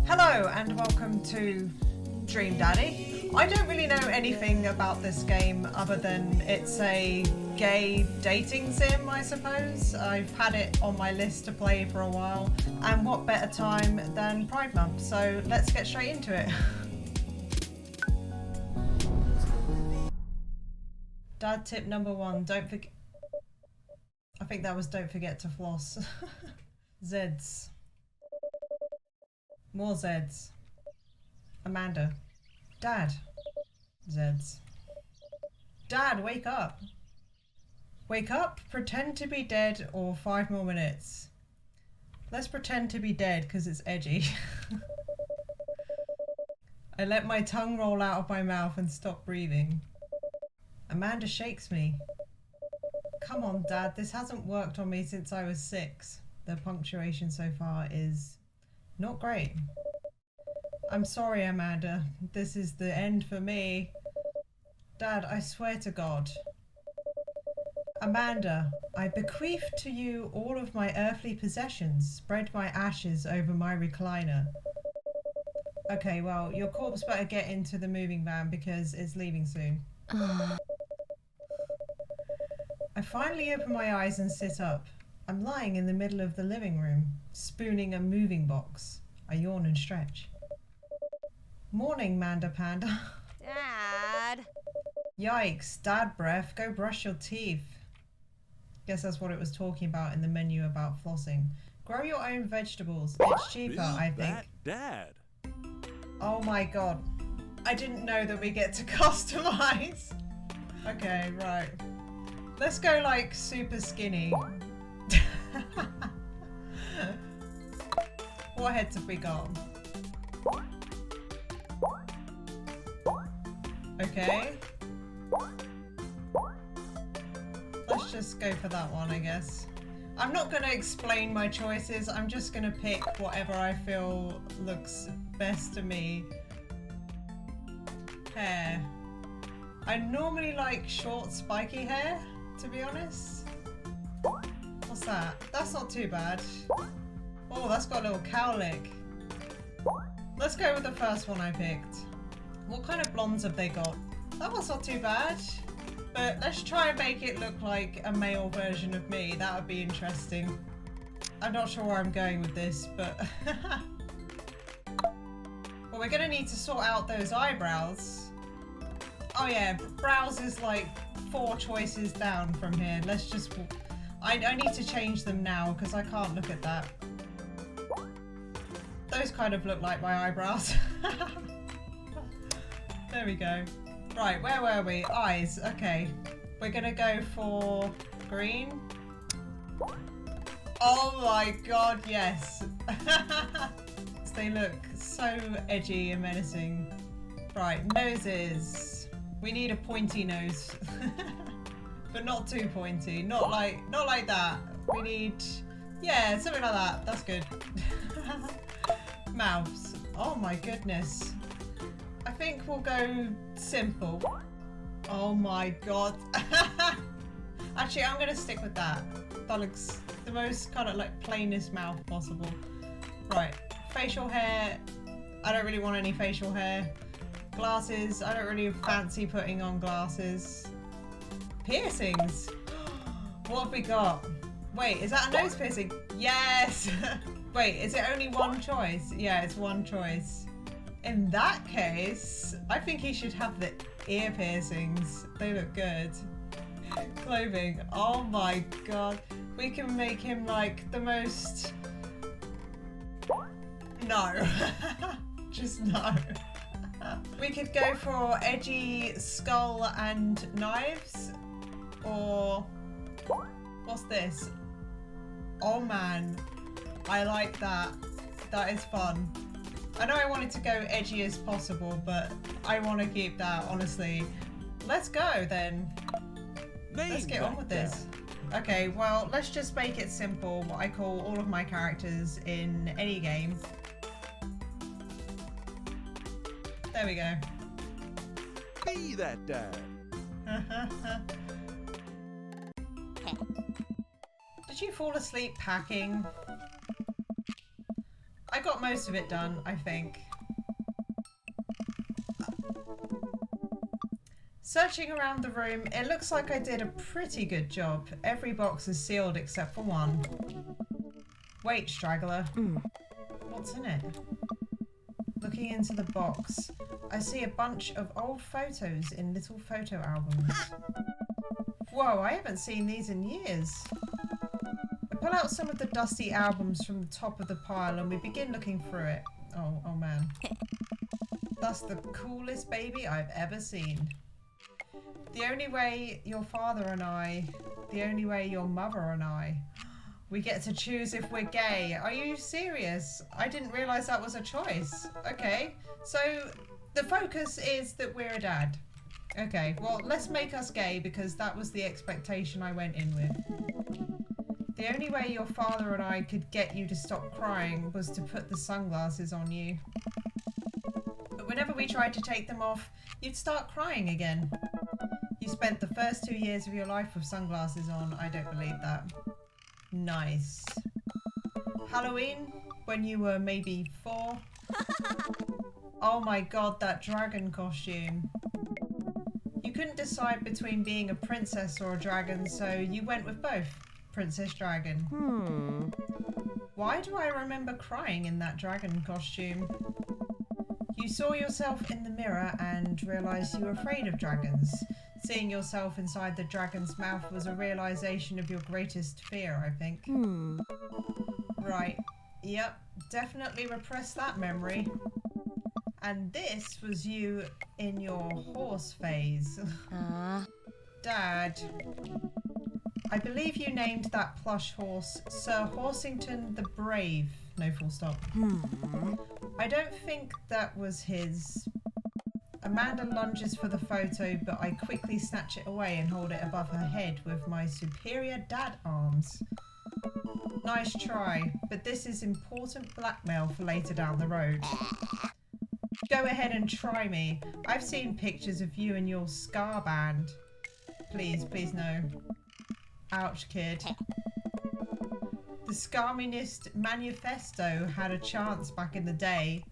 Hello and welcome to Dream Daddy. I don't really know anything about this game other than it's a gay dating sim, I suppose. I've had it on my list to play for a while, and what better time than Pride Month, so let's get straight into it. Dad tip number 1, don't forget... I think that was don't forget to floss. Zeds. More Zeds. Amanda. Dad. Zeds. Dad, wake up. Wake up, pretend to be dead, or 5 more minutes. Let's pretend to be dead because it's edgy. I let my tongue roll out of my mouth and stop breathing. Amanda shakes me. Come on, Dad, this hasn't worked on me since I was 6. The punctuation so far is not great. I'm sorry, Amanda. This is the end for me. Dad, I swear to God. Amanda, I bequeath to you all of my earthly possessions. Spread my ashes over my recliner. Okay, well, your corpse better get into the moving van because it's leaving soon. I finally open my eyes and sit up. I'm lying in the middle of the living room, spooning a moving box. I yawn and stretch. Morning, Manda Panda. Dad. Yikes, dad breath, go brush your teeth. Guess that's what it was talking about in the menu about flossing. Grow your own vegetables. It's cheaper, I think. Dad. Oh my god. I didn't know that we get to customize. Okay, right. Let's go like super skinny. What heads have we got? Okay. Let's just go for that one, I guess. I'm not going to explain my choices. I'm just going to pick whatever I feel looks best to me. Hair. I normally like short, spiky hair, to be honest. What's that? That's not too bad. Oh, that's got a little cowlick. Let's go with the first one I picked. What kind of blondes have they got? That one's not too bad. But let's try and make it look like a male version of me. That would be interesting. I'm not sure where I'm going with this, but... Well, we're going to need to sort out those eyebrows. Oh yeah, brows is like 4 choices down from here. Let's just... I need to change them now because I can't look at that. Those kind of look like my eyebrows. There we go. Right, where were we? Eyes. Okay. We're gonna go for green. Oh my god, yes. They look so edgy and menacing. Right, noses. We need a pointy nose. But not too pointy. Not like that. We need... Yeah, something like that. That's good. Mouths. Oh my goodness. I think we'll go simple. Oh my god. Actually, I'm going to stick with that. That looks the most kind of like plainest mouth possible. Right. Facial hair. I don't really want any facial hair. Glasses. I don't really fancy putting on glasses. Piercings. What have we got? Wait, is that a nose piercing? Yes! Wait, is it only one choice? Yeah, it's one choice. In that case, I think he should have the ear piercings. They look good. Clothing. Oh my god. We can make him like the most... No. Just no. We could go for edgy skull and knives. Or... What's this? Oh man. I like that. That is fun. I know I wanted to go edgy as possible, but I want to keep that, honestly. Let's go then. Let's get on with this. Okay, well, let's just make it simple. What I call all of my characters in any game. There we go. Be that dad. Did you fall asleep packing? I got most of it done, I think. Searching around the room, it looks like I did a pretty good job. Every box is sealed except for one. Wait, straggler. What's in it? Looking into the box, I see a bunch of old photos in little photo albums. Whoa, I haven't seen these in years. I pull out some of the dusty albums from the top of the pile and we begin looking through it. Oh man. That's the coolest baby I've ever seen. The only way your father and I, the only way your mother and I, we get to choose if we're gay. Are you serious? I didn't realise that was a choice. Okay, so the focus is that we're a dad. Okay, well, let's make us gay because that was the expectation I went in with. The only way your father and I could get you to stop crying was to put the sunglasses on you. But whenever we tried to take them off, you'd start crying again. You spent the first 2 years of your life with sunglasses on. I don't believe that. Nice. Halloween, when you were maybe 4. Oh my god, that dragon costume. You couldn't decide between being a princess or a dragon, so you went with both. Princess Dragon. Why do I remember crying in that dragon costume? You saw yourself in the mirror and realised you were afraid of dragons. Seeing yourself inside the dragon's mouth was a realisation of your greatest fear, I think. Right. Yep. Definitely repress that memory. And this was you in your horse phase. Dad. I believe you named that plush horse Sir Horsington the Brave. No full stop. I don't think that was his. Amanda lunges for the photo, but I quickly snatch it away and hold it above her head with my superior dad arms. Nice try, but this is important blackmail for later down the road. Go ahead and try me. I've seen pictures of you and your ska band. Please, please no. Ouch, kid. The Scarminist Manifesto had a chance back in the day.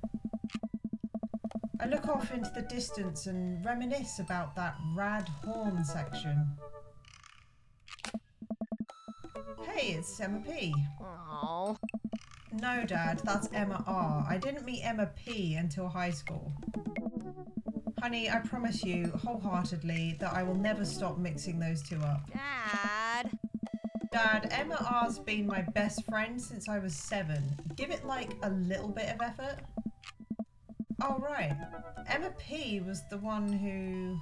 I look off into the distance and reminisce about that rad horn section. Hey, it's Emma P. Aww. No, Dad, that's Emma R. I didn't meet Emma P until high school. Honey, I promise you, wholeheartedly, that I will never stop mixing those two up. Dad. Dad, Emma R's been my best friend since I was 7. Give it, like, a little bit of effort. Oh, right. Emma P was the one who...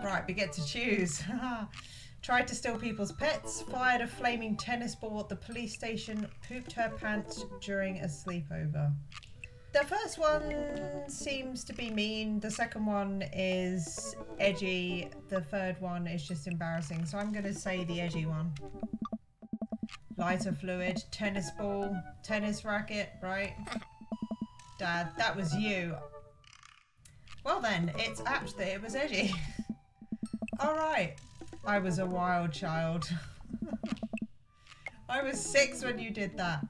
Right, we get to choose. Tried to steal people's pets, fired a flaming tennis ball at the police station, pooped her pants during a sleepover. The first one seems to be mean, the second one is edgy, the third one is just embarrassing, so I'm going to say the edgy one. Lighter fluid, tennis ball, tennis racket, right? Dad, that was you. Well then, it was edgy. Alright, I was a wild child. I was 6 when you did that.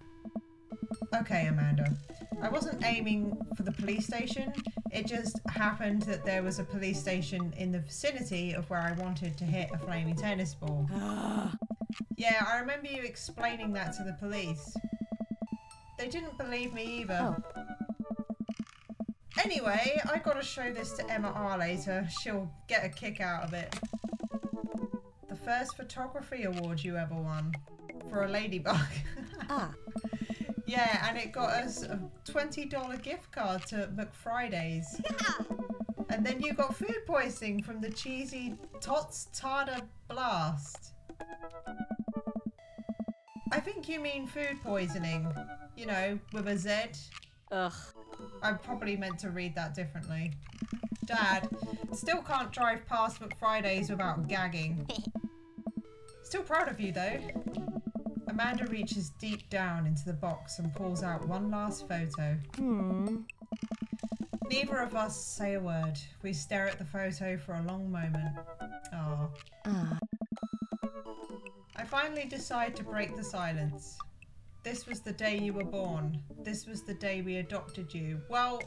Okay, Amanda. I wasn't aiming for the police station. It just happened that there was a police station in the vicinity of where I wanted to hit a flaming tennis ball. Yeah, I remember you explaining that to the police. They didn't believe me either. Oh. Anyway, I gotta show this to Emma R later. She'll get a kick out of it. The first photography award you ever won. For a ladybug. Yeah, and it got us a $20 gift card to McFriday's. And then you got food poisoning from the cheesy Tots Tartar Blast. I think you mean food poisoning. You know, with a Z. Ugh. I probably meant to read that differently. Dad, still can't drive past McFriday's without gagging. Still proud of you though. Amanda reaches deep down into the box and pulls out one last photo. Neither of us say a word. We stare at the photo for a long moment. I finally decide to break the silence. This was the day you were born. This was the day we adopted you. Well,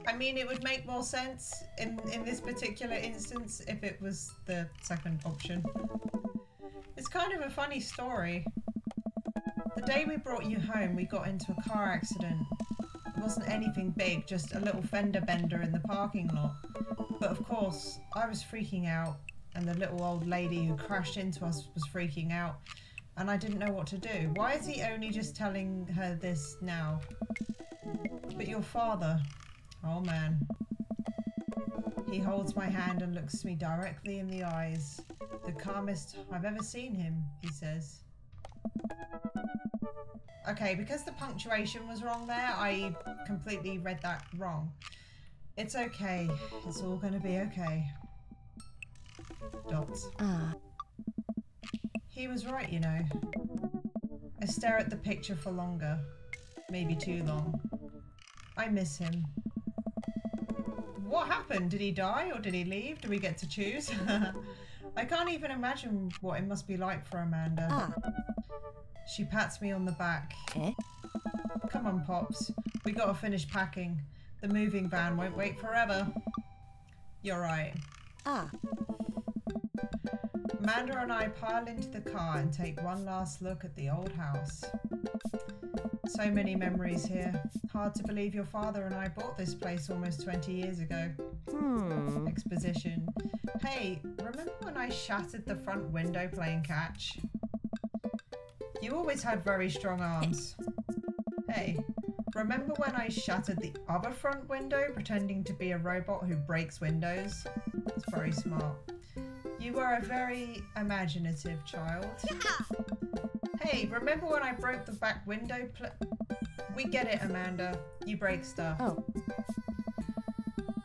I mean, it would make more sense in this particular instance if it was the second option. It's kind of a funny story. The day we brought you home, we got into a car accident. It wasn't anything big, just a little fender bender in the parking lot. But of course, I was freaking out, and the little old lady who crashed into us was freaking out, and I didn't know what to do. Why is he only just telling her this now? But your father, oh man. He holds my hand and looks me directly in the eyes. The calmest I've ever seen him, he says. Okay, because the punctuation was wrong there, I completely read that wrong. It's okay. It's all gonna be okay. Dots. He was right, you know. I stare at the picture for longer. Maybe too long. I miss him. What happened? Did he die or did he leave? Do we get to choose? I can't even imagine what it must be like for Amanda. She pats me on the back. Come on, Pops. We gotta finish packing. The moving van won't wait forever. You're right. Amanda and I pile into the car and take one last look at the old house. So many memories here. Hard to believe your father and I bought this place almost 20 years ago. Exposition. Hey, remember when I shattered the front window playing catch? You always had very strong arms. Hey, remember when I shattered the other front window pretending to be a robot who breaks windows? It's very smart. You were a very imaginative child. Hey, remember when I broke the back window? We get it, Amanda. You break stuff.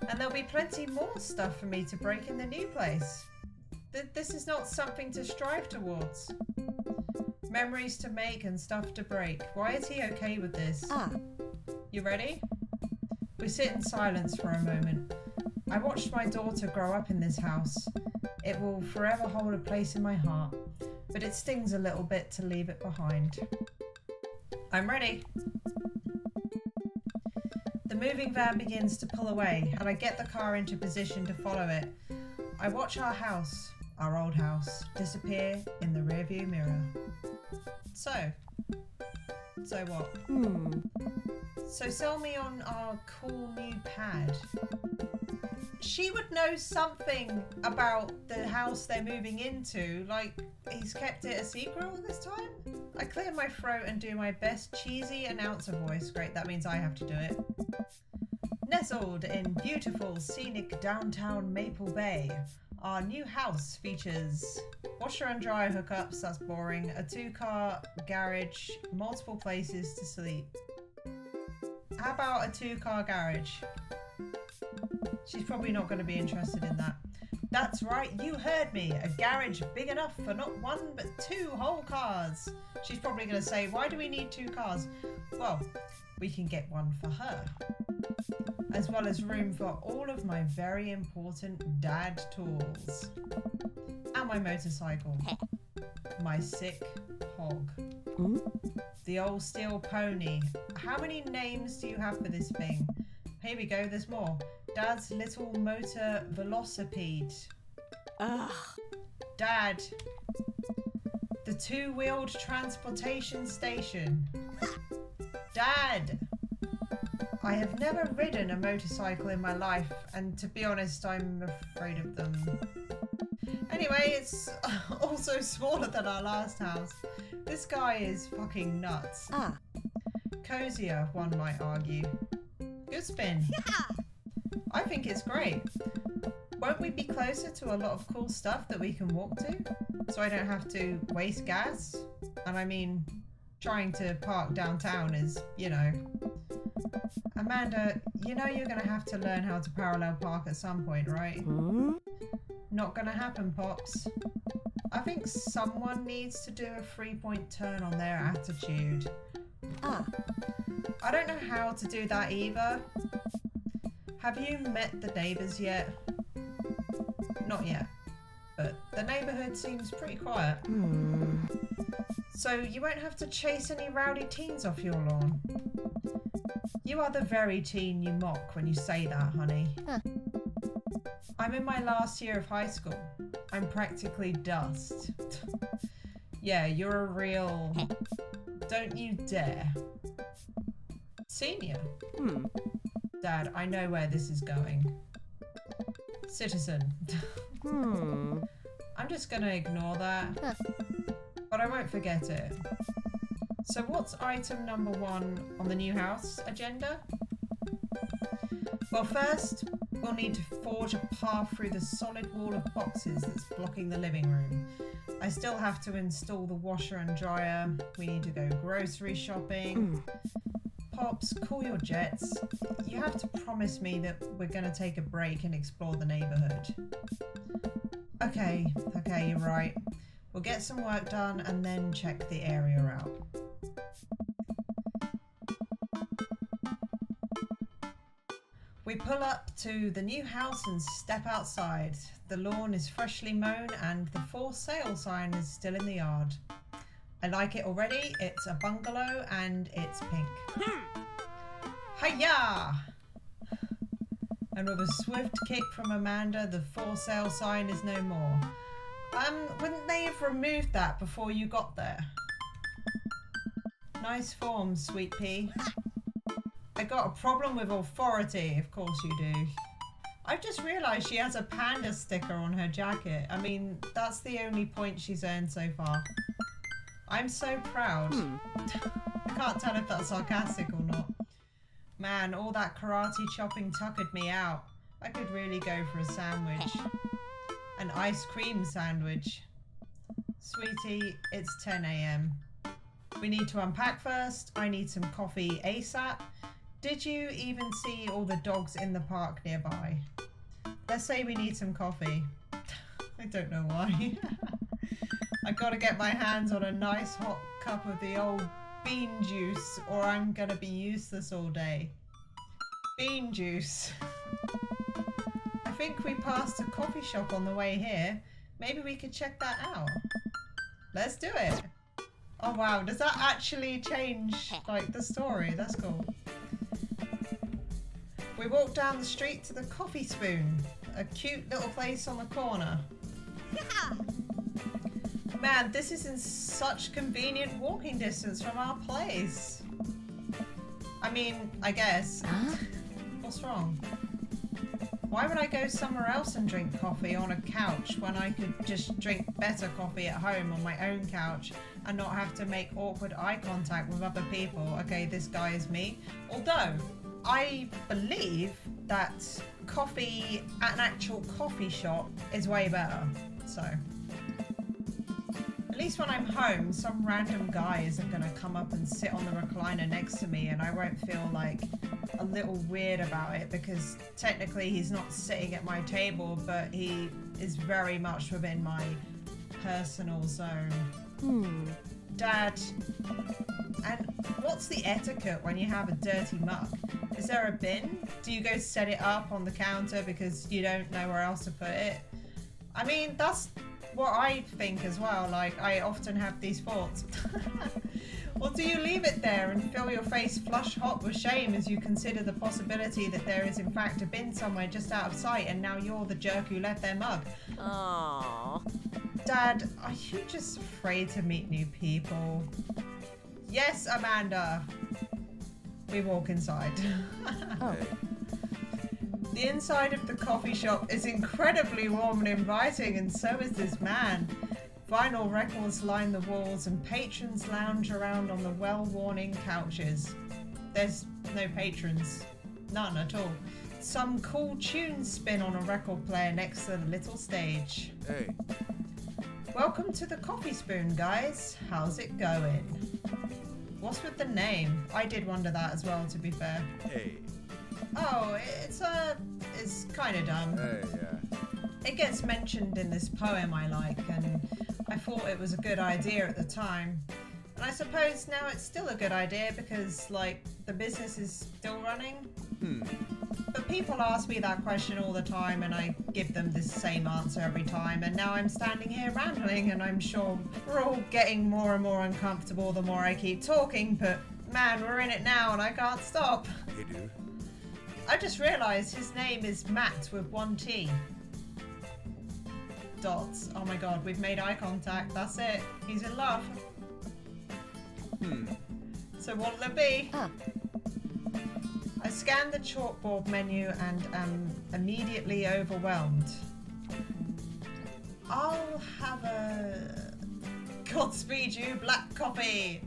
And there'll be plenty more stuff for me to break in the new place. This is not something to strive towards. Memories to make and stuff to break. Why is he okay with this? You ready? We sit in silence for a moment. I watched my daughter grow up in this house. It will forever hold a place in my heart, but it stings a little bit to leave it behind. I'm ready. The moving van begins to pull away, and I get the car into position to follow it. I watch our house, our old house, disappear in the rearview mirror. So what? So sell me on our cool new pad. She would know something about the house they're moving into, like he's kept it a secret all this time? I clear my throat and do my best cheesy announcer voice. Great, that means I have to do it. Nestled in beautiful, scenic downtown Maple Bay, our new house features washer and dryer hookups, that's boring, a 2-car garage, multiple places to sleep. How about a 2-car garage? She's probably not going to be interested in that. That's right, you heard me. A garage big enough for not 1 but 2 whole cars. She's probably going to say, why do we need 2 cars? Well, we can get one for her. As well as room for all of my very important dad tools. And my motorcycle. My sick hog. The old steel pony. How many names do you have for this thing? Here we go, there's more. Dad's little motor velocipede. Dad. The 2-wheeled transportation station. Dad. I have never ridden a motorcycle in my life, and to be honest, I'm afraid of them. Anyway, it's also smaller than our last house. This guy is fucking nuts. Cozier, one might argue. Good spin. I think it's great. Won't we be closer to a lot of cool stuff that we can walk to? So I don't have to waste gas? And I mean, trying to park downtown is, you know. Amanda, you know you're gonna have to learn how to parallel park at some point, right? Not gonna happen, Pops. I think someone needs to do a 3-point turn on their attitude. I don't know how to do that either. Have you met the neighbours yet? Not yet, but the neighbourhood seems pretty quiet. So you won't have to chase any rowdy teens off your lawn. You are the very teen you mock when you say that, honey. Huh. I'm in my last year of high school. I'm practically dust. Yeah, you're a real... Don't you dare. Senior. Dad, I know where this is going. Citizen. I'm just gonna ignore that. But I won't forget it. So what's item number 1 on the new house agenda? Well, first, we'll need to forge a path through the solid wall of boxes that's blocking the living room. I still have to install the washer and dryer. We need to go grocery shopping. Pops, call your jets. You have to promise me that we're going to take a break and explore the neighbourhood. Okay, you're right. We'll get some work done and then check the area out. We pull up to the new house and step outside. The lawn is freshly mown and the for sale sign is still in the yard. I like it already. It's a bungalow and it's pink. Hiya! And with a swift kick from Amanda, the for sale sign is no more. Wouldn't they have removed that before you got there? Nice form, sweet pea. I got a problem with authority, of course you do. I've just realised she has a panda sticker on her jacket. I mean, that's the only point she's earned so far. I'm so proud. I can't tell if that's sarcastic or not. Man, all that karate chopping tuckered me out. I could really go for a sandwich. An ice cream sandwich. Sweetie, it's 10 AM. We need to unpack first. I need some coffee ASAP. Did you even see all the dogs in the park nearby? Let's say we need some coffee. I don't know why. I gotta get my hands on a nice hot cup of the old bean juice or I'm gonna be useless all day. Bean juice. I think we passed a coffee shop on the way here. Maybe we could check that out. Let's do it. Oh wow, does that actually change like the story? That's cool. We walk down the street to the Coffee Spoon, a cute little place on the corner. Man, this is in such convenient walking distance from our place. I mean, I guess. What's wrong? Why would I go somewhere else and drink coffee on a couch when I could just drink better coffee at home on my own couch and not have to make awkward eye contact with other people? Okay, this guy is me. Although, I believe that coffee at an actual coffee shop is way better, so. At least when I'm home, some random guy isn't going to come up and sit on the recliner next to me and I won't feel like a little weird about it because technically he's not sitting at my table, but he is very much within my personal zone. Dad, and what's the etiquette when you have a dirty mug? Is there a bin? Do you go set it up on the counter because you don't know where else to put it? I mean, that's what I think as well. Like, I often have these thoughts. Or do you leave it there and fill your face flush hot with shame as you consider the possibility that there is in fact a bin somewhere just out of sight and now you're the jerk who left their mug? Aww. Dad, are you just afraid to meet new people? Yes, Amanda. We walk inside. Oh. The inside of the coffee shop is incredibly warm and inviting, and so is this man. Vinyl records line the walls and patrons lounge around on the well-worn-in couches. There's no patrons. None at all. Some cool tunes spin on a record player next to the little stage. Hey. Welcome to the Coffee Spoon, guys. How's it going? What's with the name? I did wonder that as well, to be fair. Hey. Oh, it's kind of dumb. Hey, yeah. It gets mentioned in this poem I like, and I thought it was a good idea at the time. And I suppose now it's still a good idea because, like, the business is still running. But people ask me that question all the time and I give them the same answer every time, and now I'm standing here rambling and I'm sure we're all getting more and more uncomfortable the more I keep talking, but man, we're in it now and I can't stop. Hey, dude. I just realised his name is Matt with one T. Dots. Oh my god, we've made eye contact. That's it. He's in love. So what'll it be? I scanned the chalkboard menu and am immediately overwhelmed. I'll have a Godspeed you black coffee.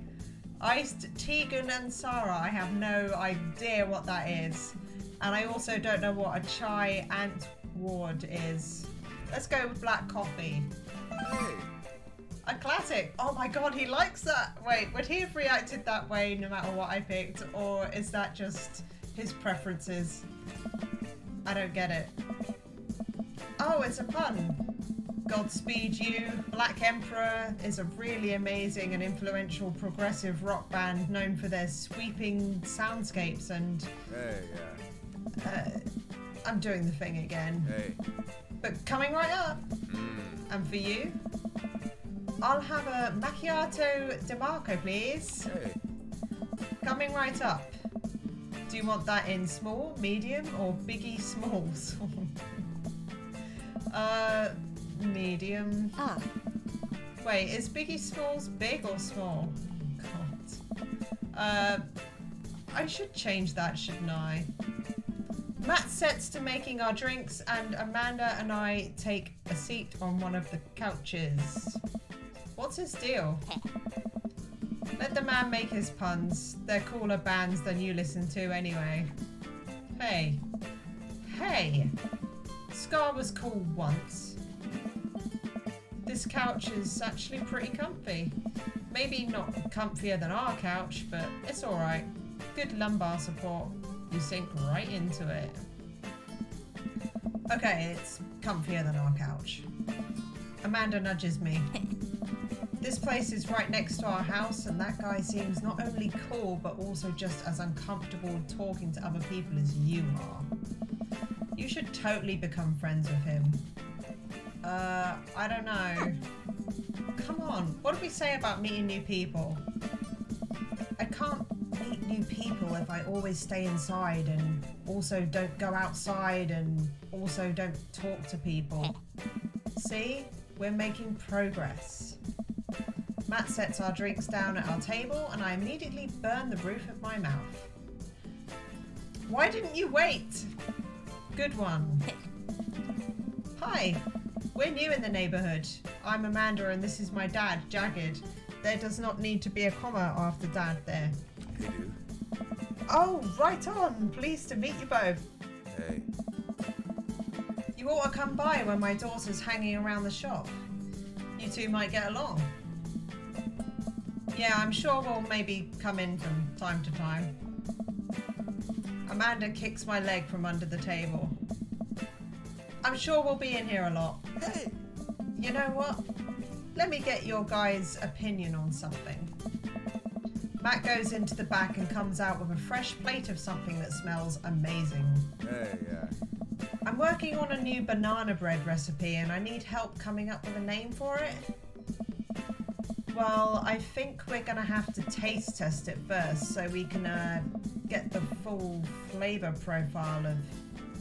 Iced Tegan and Sarah. I have no idea what that is. And I also don't know what a chai ant ward is. Let's go with black coffee. Hey. A classic. Oh my god, he likes that. Wait, would he have reacted that way no matter what I picked? Or is that just his preferences? I don't get it. Oh, it's a pun. Godspeed You. Black Emperor is a really amazing and influential progressive rock band known for their sweeping soundscapes and... Hey, I'm doing the thing again. Hey. But coming right up. And for you, I'll have a macchiato DeMarco, please. Hey. Coming right up. Do you want that in small, medium, or biggie smalls? Medium. Wait, is biggie smalls big or small? God. I should change that, shouldn't I? Matt sets to making our drinks, and Amanda and I take a seat on one of the couches. What's his deal? Let the man make his puns. They're cooler bands than you listen to anyway. Hey. Hey. Scar was cool once. This couch is actually pretty comfy. Maybe not comfier than our couch, but it's alright. Good lumbar support. You sink right into it. Okay, it's comfier than our couch. Amanda nudges me. This place is right next to our house, and that guy seems not only cool, but also just as uncomfortable talking to other people as you are. You should totally become friends with him. I don't know. Come on, what did we say about meeting new people? I can't meet new people if I always stay inside and also don't go outside and also don't talk to people. See? We're making progress. Matt sets our drinks down at our table and I immediately burn the roof of my mouth. Why didn't you wait? Good one. Hi, we're new in the neighbourhood. I'm Amanda and this is my dad, Jagged. There does not need to be a comma after dad there. Hey, dude. Oh, right on. Pleased to meet you both. Hey. You ought to come by when my daughter's hanging around the shop. You two might get along. Yeah, I'm sure we'll maybe come in from time to time. Amanda kicks my leg from under the table. I'm sure we'll be in here a lot. Hey. You know what? Let me get your guys' opinion on something. Matt goes into the back and comes out with a fresh plate of something that smells amazing. Hey, I'm working on a new banana bread recipe and I need help coming up with a name for it. Well, I think we're gonna have to taste test it first so we can get the full flavor profile of,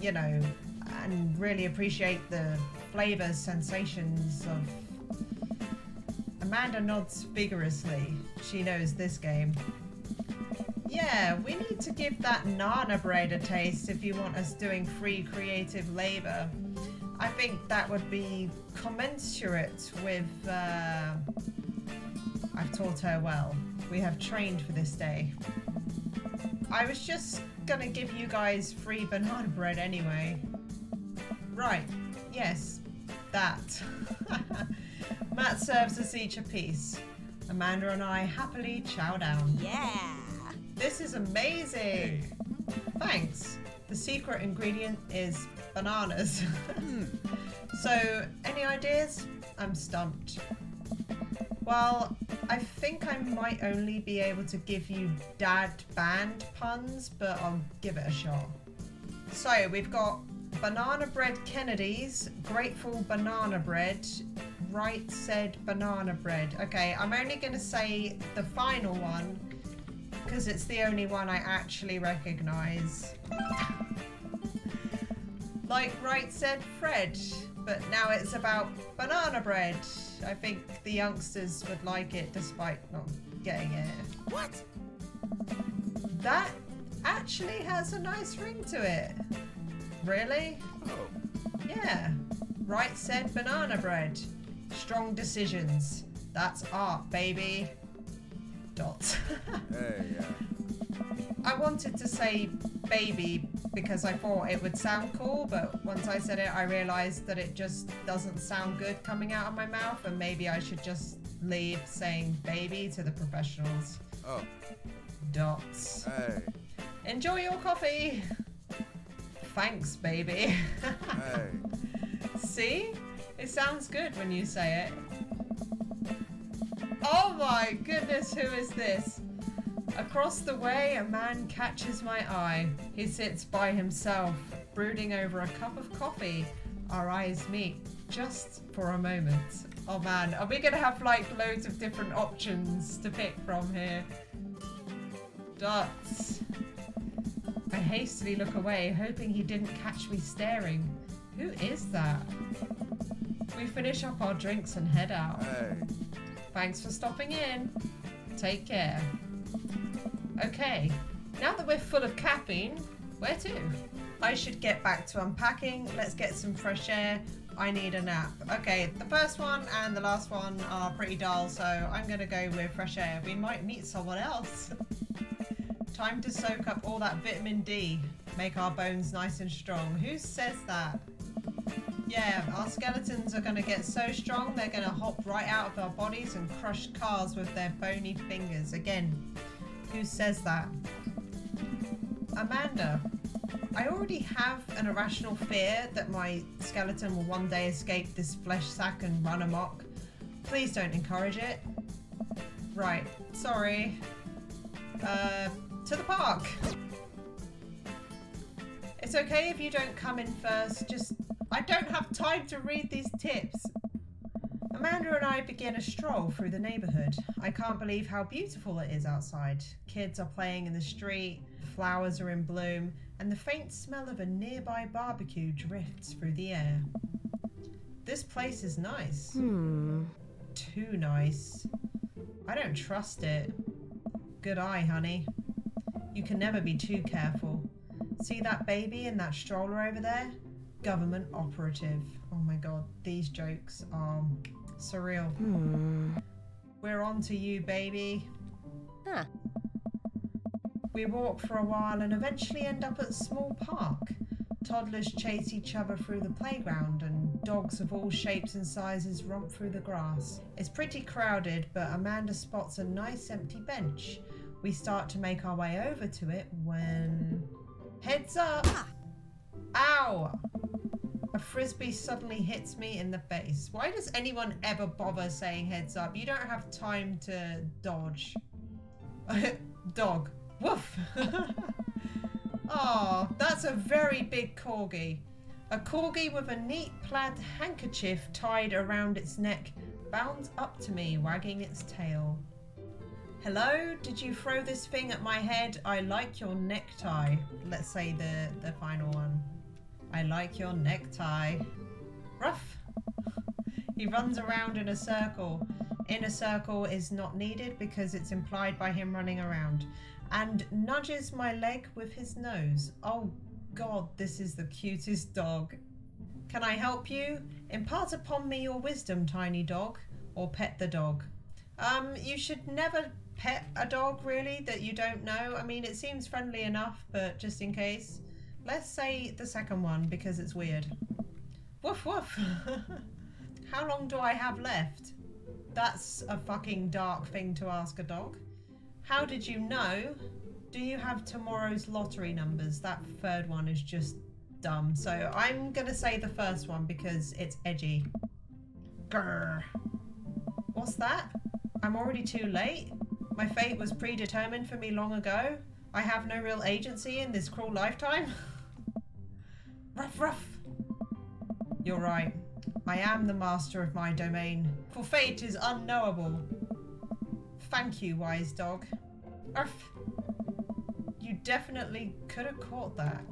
you know, and really appreciate the flavor sensations of... Amanda nods vigorously. She knows this game. Yeah, we need to give that nana bread a taste if you want us doing free creative labor. I think that would be commensurate with, I've taught her well. We have trained for this day. I was just gonna give you guys free banana bread anyway. Right, yes, that. Matt serves us each a piece. Amanda and I happily chow down. Yeah. This is amazing. Thanks. The secret ingredient is bananas. So, any ideas? I'm stumped. Well, I think I might only be able to give you dad band puns, but I'll give it a shot. So we've got banana bread Kennedy's, grateful banana bread, right said banana bread. Okay, I'm only going to say the final one because it's the only one I actually recognise. Like right said Fred, but now it's about banana bread. I think the youngsters would like it despite not getting it. What? That actually has a nice ring to it. Really? Oh. Yeah. Right said banana bread. Strong decisions. That's art, baby. Dots. Hey, yeah. I wanted to say baby because I thought it would sound cool, but once I said it, I realized that it just doesn't sound good coming out of my mouth, and maybe I should just leave saying baby to the professionals. Oh. Dots. Hey. Enjoy your coffee. Thanks, baby. Hey. See? It sounds good when you say it. Oh my goodness, who is this? Across the way, a man catches my eye. He sits by himself, brooding over a cup of coffee. Our eyes meet just for a moment. Oh man, are we gonna have like loads of different options to pick from here? Dots. I hastily look away, hoping he didn't catch me staring. Who is that? We finish up our drinks and head out. Hey. Thanks for stopping in. Take care. Okay, now that we're full of caffeine, where to? I should get back to unpacking. Let's get some fresh air. I need a nap. Okay, the first one and the last one are pretty dull, so I'm gonna go with fresh air. We might meet someone else. Time to soak up all that vitamin D. Make our bones nice and strong. Who says that? Yeah, our skeletons are going to get so strong they're going to hop right out of our bodies and crush cars with their bony fingers. Again, who says that? Amanda. I already have an irrational fear that my skeleton will one day escape this flesh sack and run amok. Please don't encourage it. Right, sorry. To the park. It's okay if you don't come in first, just I don't have time to read these tips. Amanda and I begin a stroll through the neighbourhood. I can't believe how beautiful it is outside. Kids are playing in the street, flowers are in bloom, and the faint smell of a nearby barbecue drifts through the air. This place is nice. Too nice. I don't trust it. Good eye, honey. You can never be too careful. See that baby in that stroller over there? Government operative. Oh my god, these jokes are surreal. We're on to you, baby. Huh. We walk for a while and eventually end up at a small park. Toddlers chase each other through the playground and dogs of all shapes and sizes romp through the grass. It's pretty crowded, but Amanda spots a nice empty bench. We start to make our way over to it when... Heads up! Ow! A frisbee suddenly hits me in the face. Why does anyone ever bother saying heads up? You don't have time to dodge. Dog. Woof! Oh, that's a very big corgi. A corgi with a neat plaid handkerchief tied around its neck bounds up to me, wagging its tail. Hello, did you throw this thing at my head? I like your necktie. Let's say the final one. I like your necktie. Ruff. He runs around in a circle. In a circle is not needed because it's implied by him running around. And nudges my leg with his nose. Oh god, this is the cutest dog. Can I help you? Impart upon me your wisdom, tiny dog. Or pet the dog. You should never pet a dog, really, that you don't know. I mean, it seems friendly enough, but just in case. Let's say the second one, because it's weird. Woof woof. How long do I have left? That's a fucking dark thing to ask a dog. How did you know? Do you have tomorrow's lottery numbers? That third one is just dumb. So I'm gonna say the first one because it's edgy. Grr. What's that? I'm already too late? My fate was predetermined for me long ago? I have no real agency in this cruel lifetime? Ruff, ruff. You're right. I am the master of my domain, for fate is unknowable. Thank you, wise dog. Ruff. You definitely could have caught that.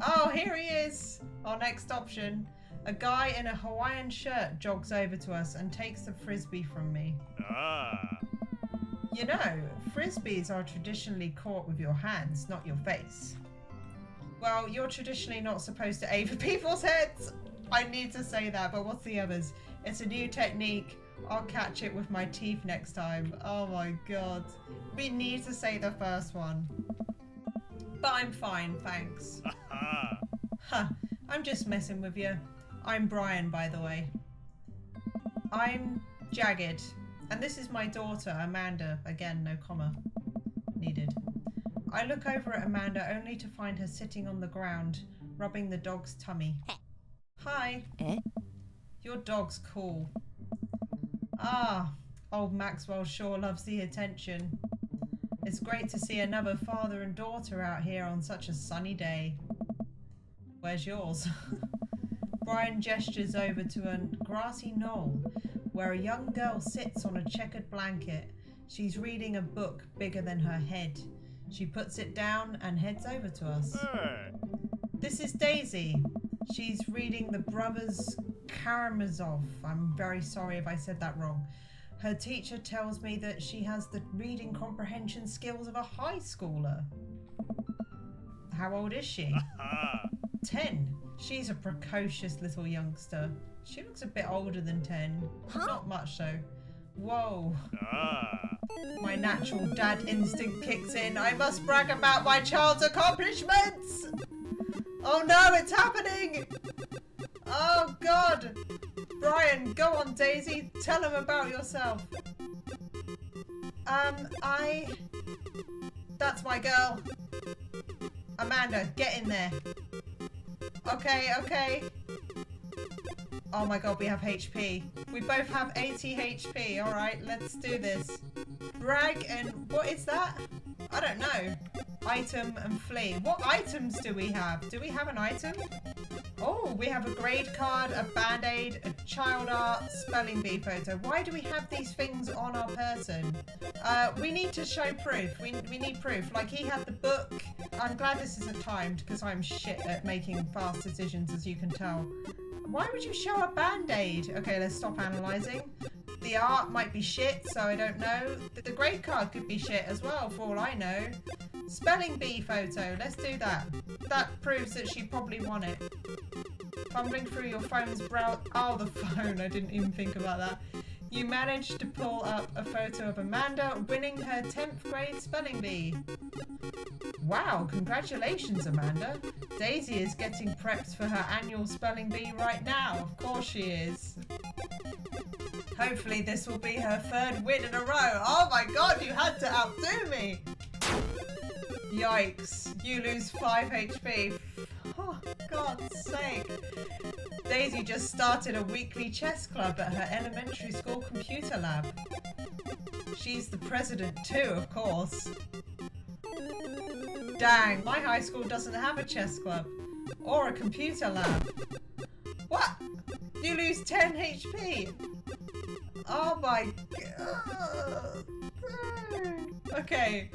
Oh, here he is. Our next option. A guy in a Hawaiian shirt jogs over to us and takes the frisbee from me. You know, frisbees are traditionally caught with your hands, not your face. Well, you're traditionally not supposed to aim for people's heads. I need to say that, but what's the others? It's a new technique. I'll catch it with my teeth next time. Oh my god. We need to say the first one. But I'm fine, thanks. Huh, I'm just messing with you. I'm Brian, by the way. I'm Jagged. And this is my daughter, Amanda. Again, no comma needed. I look over at Amanda only to find her sitting on the ground, rubbing the dog's tummy. Hi. Your dog's cool. Ah, old Maxwell sure loves the attention. It's great to see another father and daughter out here on such a sunny day. Where's yours? Brian gestures over to a grassy knoll where a young girl sits on a checkered blanket. She's reading a book bigger than her head. She puts it down and heads over to us. This is Daisy. She's reading the Brothers Karamazov. I'm very sorry if I said that wrong. Her teacher tells me that she has the reading comprehension skills of a high schooler. How old is she? 10. She's a precocious little youngster. She looks a bit older than 10. Not much though. Whoa. My natural dad instinct kicks in. I must brag about my child's accomplishments! Oh no, it's happening! Oh god! Brian, go on Daisy, tell him about yourself. That's my girl. Amanda, get in there. Okay. Oh my god, we have HP. We both have 80 HP. Alright, let's do this. Brag and what is that? I don't know. Item and flee. What items do we have? Do we have an item? Oh, we have a grade card, a band-aid, a child art, spelling bee photo. Why do we have these things on our person? We need to show proof. We need proof. Like he had the book. I'm glad this isn't timed because I'm shit at making fast decisions, as you can tell. Why would you show a band-aid? Okay, let's stop analysing. The art might be shit, so I don't know. The grade card could be shit as well, for all I know. Spelling bee photo, let's do that. That proves that she probably won it. Fumbling through your phone's browser. Oh, the phone, I didn't even think about that. You managed to pull up a photo of Amanda winning her 10th grade spelling bee. Wow, congratulations, Amanda. Daisy is getting prepped for her annual spelling bee right now. Of course she is. Hopefully this will be her 3rd win in a row. Oh my god, you had to outdo me. Yikes, you lose 5 HP. Oh, God's sake. Daisy just started a weekly chess club at her elementary school computer lab. She's the president too, of course. Dang, my high school doesn't have a chess club. Or a computer lab. What? You lose 10 HP? Oh my god. Okay,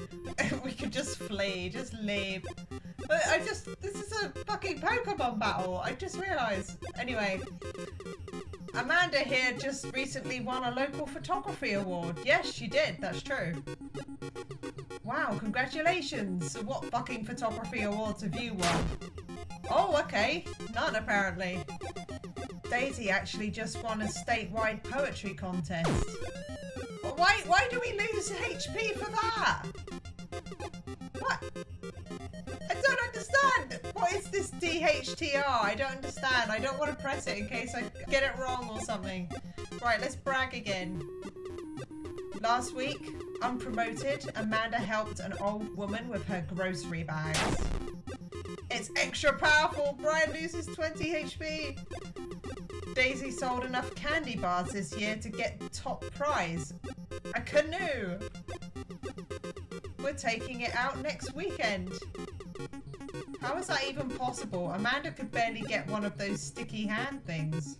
we could just flee, just leave. But this is a fucking Pokemon battle, I just realised. Anyway, Amanda here just recently won a local photography award. Yes, she did, that's true. Wow, congratulations. What fucking photography awards have you won? Oh, okay, none apparently. Daisy actually just won a statewide poetry contest. Why do we lose HP for that? What? I don't understand. What is this DHTR? I don't understand. I don't want to press it in case I get it wrong or something. Right, let's brag again. Last week, unpromoted, Amanda helped an old woman with her grocery bags. It's extra powerful. Brian loses 20 HP. Daisy sold enough candy bars this year to get top prize. A canoe. We're taking it out next weekend. How is that even possible? Amanda could barely get one of those sticky hand things.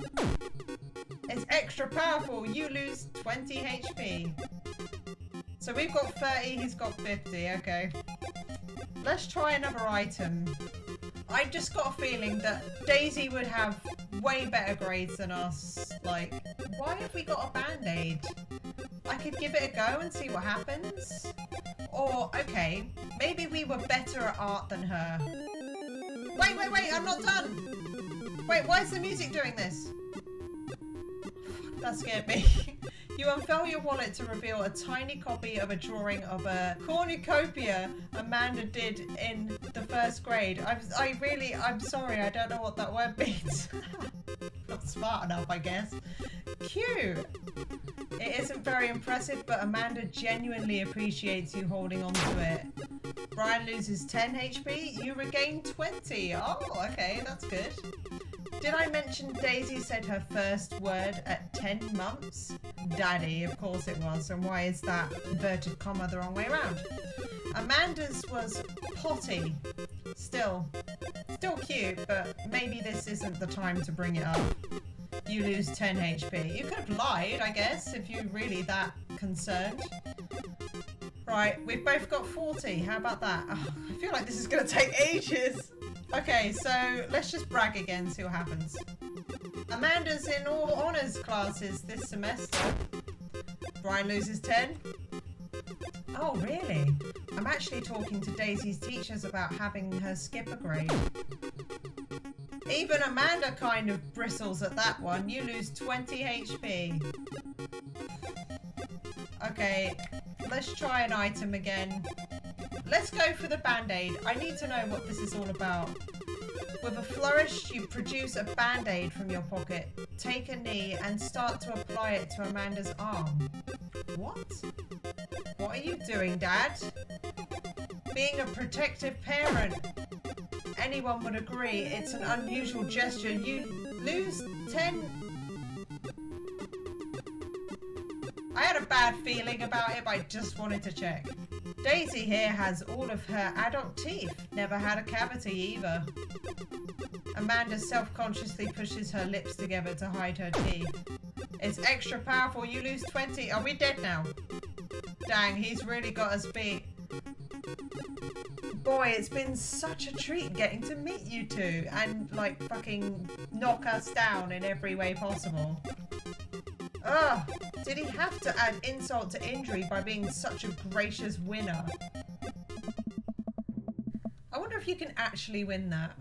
It's extra powerful. You lose 20 HP. So we've got 30, he's got 50. Okay. Let's try another item. I just got a feeling that Daisy would have way better grades than us. Like, why have we got a band-aid? I could give it a go and see what happens. Or, okay, maybe we were better at art than her. Wait, I'm not done. Wait, why is the music doing this? That scared me. You unfurl your wallet to reveal a tiny copy of a drawing of a cornucopia Amanda did in the first grade. I'm sorry, I don't know what that word means. Not smart enough, I guess. Cute. It isn't very impressive, but Amanda genuinely appreciates you holding on to it. Brian loses 10 HP, you regain 20. Oh, okay, that's good. Did I mention Daisy said her first word at 10 months? Daddy, of course it was. And why is that inverted comma the wrong way around? Amanda's was potty. Still cute, but maybe this isn't the time to bring it up. You lose 10 HP. You could have lied, I guess, if you're really that concerned. Right, we've both got 40. How about that? Oh, I feel like this is going to take ages. Okay, so let's just brag again, see what happens. Amanda's in all honours classes this semester. Brian loses 10. Oh, really? I'm actually talking to Daisy's teachers about having her skip a grade. Even Amanda kind of bristles at that one. You lose 20 HP. Okay, let's try an item again. Let's go for the band-aid. I need to know what this is all about. With a flourish, you produce a band-aid from your pocket, take a knee, and start to apply it to Amanda's arm. What? What are you doing, Dad? Being a protective parent. Anyone would agree it's an unusual gesture. You lose 10... I had a bad feeling about it, but I just wanted to check. Daisy here has all of her adult teeth. Never had a cavity either. Amanda self-consciously pushes her lips together to hide her teeth. It's extra powerful. You lose 20. Are we dead now? Dang, he's really got us beat. Boy, it's been such a treat getting to meet you two and, like, fucking knock us down in every way possible. Ugh, did he have to add insult to injury by being such a gracious winner? I wonder if you can actually win that.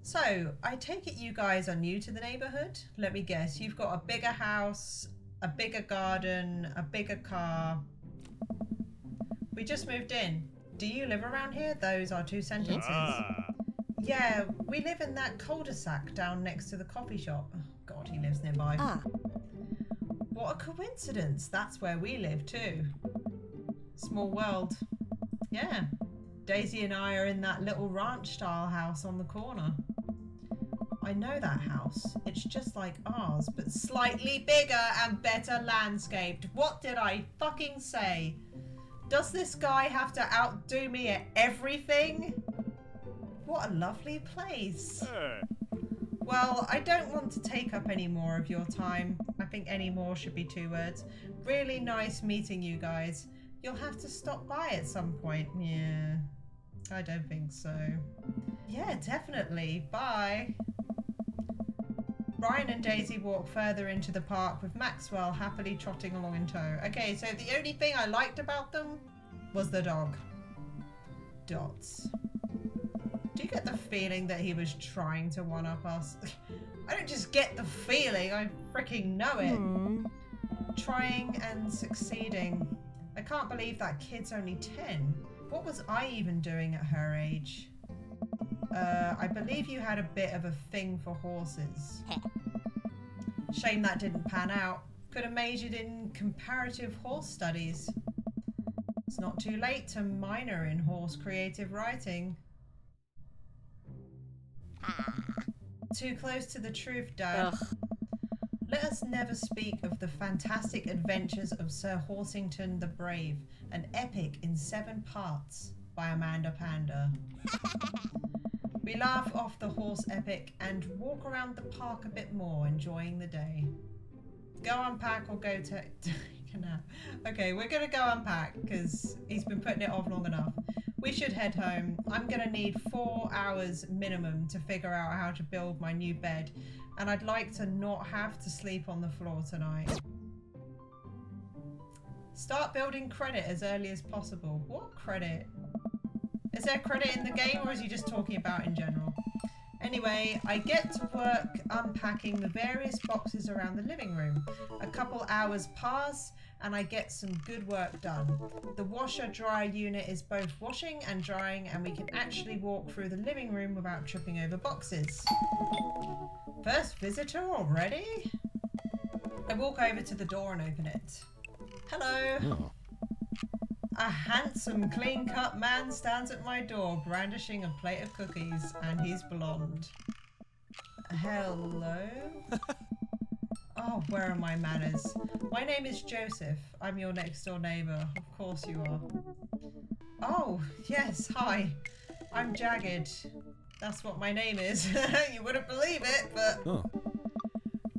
So, I take it you guys are new to the neighbourhood? Let me guess, you've got a bigger house, a bigger garden, a bigger car. We just moved in. Do you live around here? Those are two sentences. Yeah, we live in that cul-de-sac down next to the coffee shop. Oh, God, he lives nearby. What a coincidence. That's where we live too. Small world. Yeah. Daisy and I are in that little ranch-style house on the corner. I know that house. It's just like ours, but slightly bigger and better landscaped. What did I fucking say? Does this guy have to outdo me at everything? What a lovely place. Well, I don't want to take up any more of your time. I think any more should be 2 words. Really nice meeting you guys. You'll have to stop by at some point. Yeah, I don't think so. Yeah, definitely. Bye. Brian and Daisy walk further into the park with Maxwell happily trotting along in tow. Okay, so the only thing I liked about them was the dog. Dots. Do you get the feeling that he was trying to one-up us? I don't just get the feeling, I freaking know it. Trying and succeeding. I can't believe that kid's only 10. What was I even doing at her age? I believe you had a bit of a thing for horses. Shame that didn't pan out. Could have majored in comparative horse studies. It's not too late to minor in horse creative writing. Too close to the truth, Dad. Let us never speak of the fantastic adventures of Sir Horsington the Brave, an epic in 7 parts by Amanda Panda. We laugh off the horse epic and walk around the park a bit more, enjoying the day. Go unpack or go take a nap. Okay, we're gonna go unpack because he's been putting it off long enough. We should head home. I'm gonna need 4 hours minimum to figure out how to build my new bed, and I'd like to not have to sleep on the floor tonight. Start building credit as early as possible. What credit? Is there credit in the game, or is he just talking about in general? Anyway, I get to work unpacking the various boxes around the living room. A couple hours pass and I get some good work done. The washer-dryer unit is both washing and drying, and we can actually walk through the living room without tripping over boxes. First visitor already? I walk over to the door and open it. Hello. Oh. A handsome, clean-cut man stands at my door, brandishing a plate of cookies, and he's blonde. Hello? Oh, where are my manners? My name is Joseph. I'm your next-door neighbour. Of course you are. Oh, yes, hi. I'm Jagged. That's what my name is. You wouldn't believe it, but... Oh.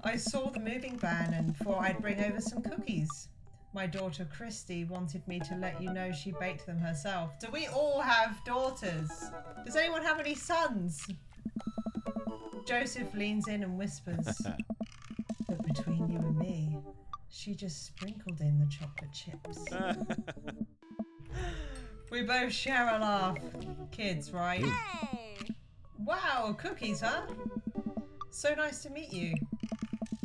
I saw the moving van and thought I'd bring over some cookies. My daughter Christy wanted me to let you know she baked them herself. Do we all have daughters? Does anyone have any sons? Joseph leans in and whispers, but between you and me, she just sprinkled in the chocolate chips. We both share a laugh. Kids, right? Hey! Wow, cookies, huh? So nice to meet you.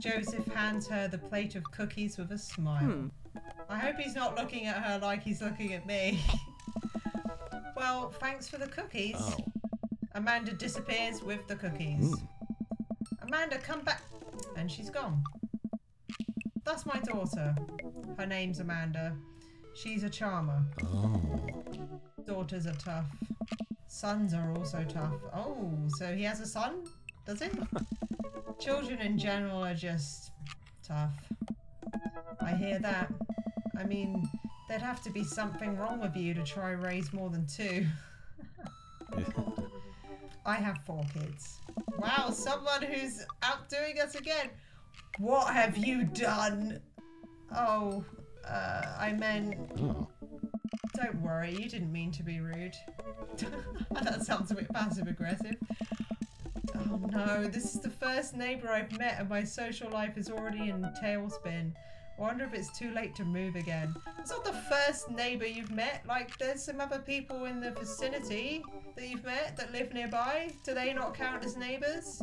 Joseph hands her the plate of cookies with a smile. I hope he's not looking at her like he's looking at me. Well, thanks for the cookies. Oh. Amanda disappears with the cookies. Amanda, come back. And she's gone. That's my daughter. Her name's Amanda. She's a charmer. Oh. Daughters are tough. Sons are also tough. Oh, so he has a son? Does he? Children in general are just tough. I hear that. I mean, there'd have to be something wrong with you to try raise more than 2. I have 4 kids. Wow, someone who's outdoing us again. What have you done? Oh, I meant... Oh. Don't worry, you didn't mean to be rude. That sounds a bit passive-aggressive. Oh no, this is the first neighbour I've met and my social life is already in tailspin. I wonder if it's too late to move again. It's not the first neighbour you've met. Like, there's some other people in the vicinity that you've met that live nearby. Do they not count as neighbours?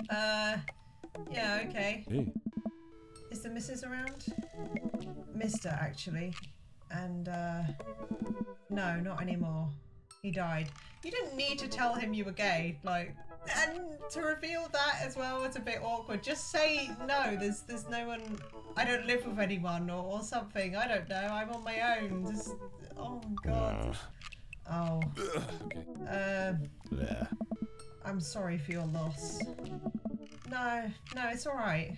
Yeah, okay. Hey. Is the missus around? Mister, actually. And, no, not anymore. He died. You didn't need to tell him you were gay, like, and to reveal that as well was a bit awkward. Just say, no, there's no one, I don't live with anyone or something. I don't know, I'm on my own. Just, oh, God. Oh. Okay. Yeah. I'm sorry for your loss. No, it's alright.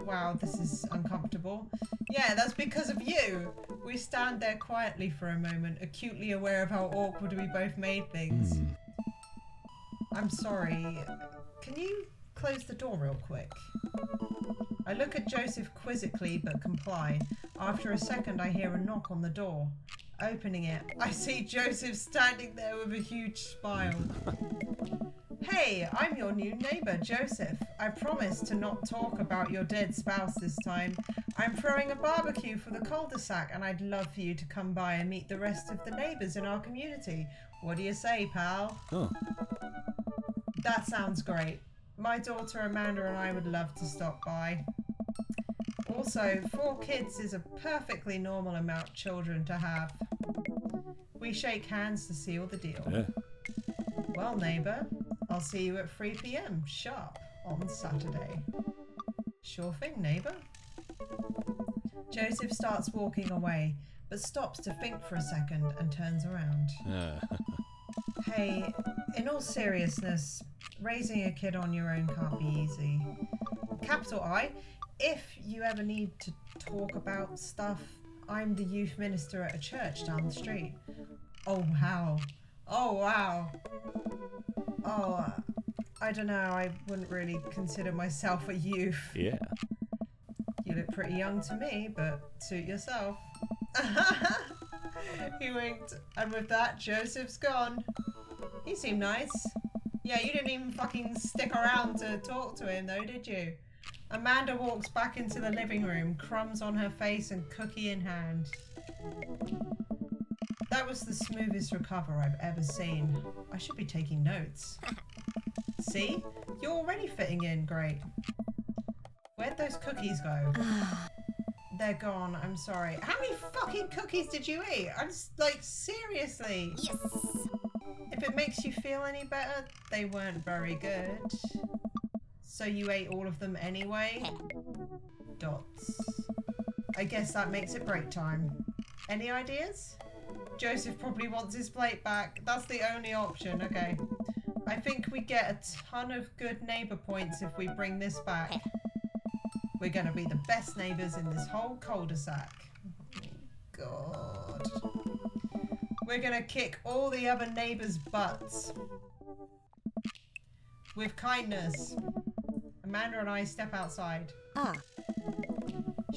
Wow, this is uncomfortable. Yeah, that's because of you. We stand there quietly for a moment, acutely aware of how awkward we both made things. I'm sorry. Can you close the door real quick? I look at Joseph quizzically but comply. After a second, I hear a knock on the door. Opening it, I see Joseph standing there with a huge smile. Hey, I'm your new neighbour, Joseph. I promise to not talk about your dead spouse this time. I'm throwing a barbecue for the cul-de-sac and I'd love for you to come by and meet the rest of the neighbours in our community. What do you say, pal? Oh. That sounds great. My daughter Amanda and I would love to stop by. Also, 4 kids is a perfectly normal amount of children to have. We shake hands to seal the deal. Yeah. Well, neighbour, I'll see you at 3 PM sharp on Saturday. Sure thing, neighbour. Joseph starts walking away, but stops to think for a second and turns around. Hey, in all seriousness, raising a kid on your own can't be easy. Capital I, if you ever need to talk about stuff, I'm the youth minister at a church down the street. Oh, wow. Oh, wow. Oh, I don't know. I wouldn't really consider myself a youth. Yeah. You look pretty young to me, but suit yourself. He winked, and with that, Joseph's gone. He seemed nice. Yeah, you didn't even fucking stick around to talk to him, though, did you? Amanda walks back into the living room, crumbs on her face and cookie in hand. That was the smoothest recover I've ever seen. I should be taking notes. See? You're already fitting in great. Where'd those cookies go? They're gone, I'm sorry. How many fucking cookies did you eat? I'm just, like, seriously. Yes. If it makes you feel any better, they weren't very good. So you ate all of them anyway? Dots. I guess that makes it break time. Any ideas? Joseph probably wants his plate back. That's the only option, okay. I think we get a ton of good neighbour points if we bring this back. We're gonna be the best neighbours in this whole cul-de-sac. Oh, God. We're gonna kick all the other neighbours' butts. With kindness. Amanda and I step outside.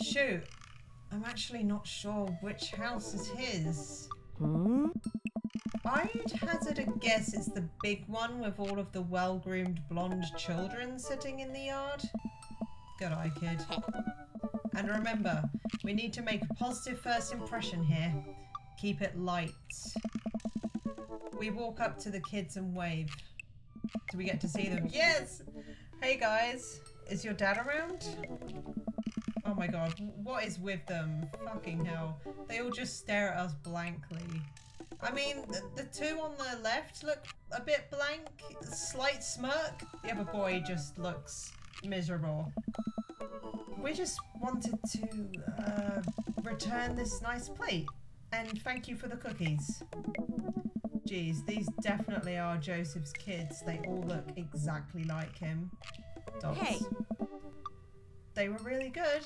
Shoot. I'm actually not sure which house is his. I'd hazard a guess it's the big one with all of the well-groomed blonde children sitting in the yard. Good eye, kid. And remember, we need to make a positive first impression here. Keep it light. We walk up to the kids and wave. Do we get to see them? Yes! Hey guys, is your dad around? Oh my god, what is with them? Fucking hell. They all just stare at us blankly. I mean, the two on the left look a bit blank, slight smirk. The other boy just looks miserable. We just wanted to return this nice plate and thank you for the cookies. Geez, these definitely are Joseph's kids. They all look exactly like him. Dots. Hey. They were really good.